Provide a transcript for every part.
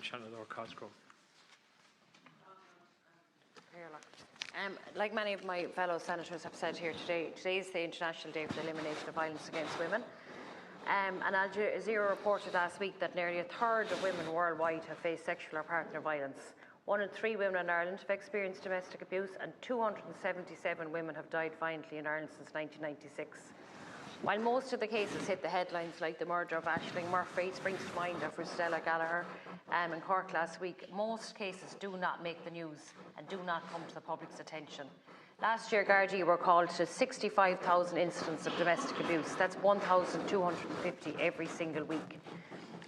Seanad Eireann. Like many of my fellow senators have said here today, today is the International Day for the Elimination of Violence Against Women. And Al Jazeera reported last week that nearly a third of women worldwide have faced sexual or partner violence. 1 in 3 women in Ireland have experienced domestic abuse, and 277 women have died violently in Ireland since 1996. While most of the cases hit the headlines, like the murder of Aisling Murphy, springs to mind of Rustella Gallagher in Cork last week, most cases do not make the news and do not come to the public's attention. Last year, Gardaí were called to 65,000 incidents of domestic abuse. That's 1,250 every single week.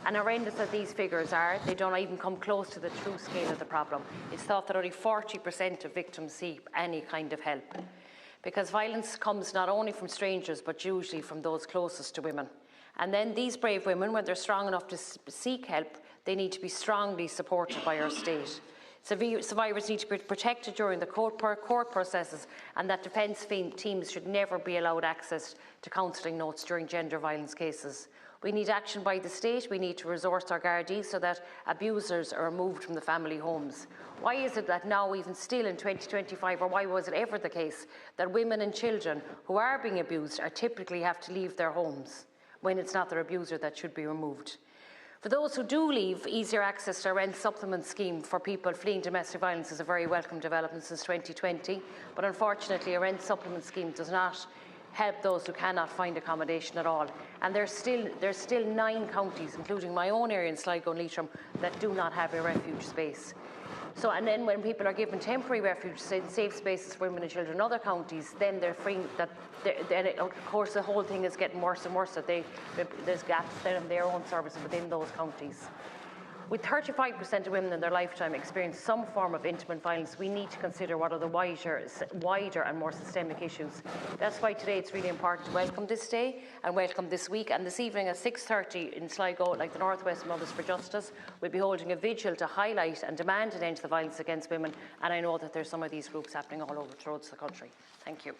And horrendous as these figures are, they don't even come close to the true scale of the problem. It's thought that only 40% of victims seek any kind of help, because violence comes not only from strangers but usually from those closest to women. And then these brave women, when they're strong enough to seek help, they need to be strongly supported by our state. Survivors need to be protected during the court processes, and that defence teams should never be allowed access to counselling notes during gender violence cases. We need action by the state. We need to resource our Gardaí so that abusers are removed from the family homes. Why is it that now, even still in 2025, or why was it ever the case, that women and children who are being abused are typically have to leave their homes when it's not their abuser that should be removed? For those who do leave, easier access to a rent supplement scheme for people fleeing domestic violence is a very welcome development since 2020, but unfortunately a rent supplement scheme does not help those who cannot find accommodation at all. And there's still 9 counties, including my own area in Sligo and Leitrim, that do not have a refuge space. So, and then when people are given temporary refuge in safe spaces for women and children in other counties, then they're free. Then of course the whole thing is getting worse and worse. That there's gaps then in their own services within those counties. With 35% of women in their lifetime experience some form of intimate violence, we need to consider what are the wider and more systemic issues. That's why today it's really important to welcome this day and welcome this week. And this evening at 6:30 in Sligo, like the North West Mothers for Justice, we'll be holding a vigil to highlight and demand an end to the violence against women. And I know that there's some of these groups happening all over the roads of the country. Thank you.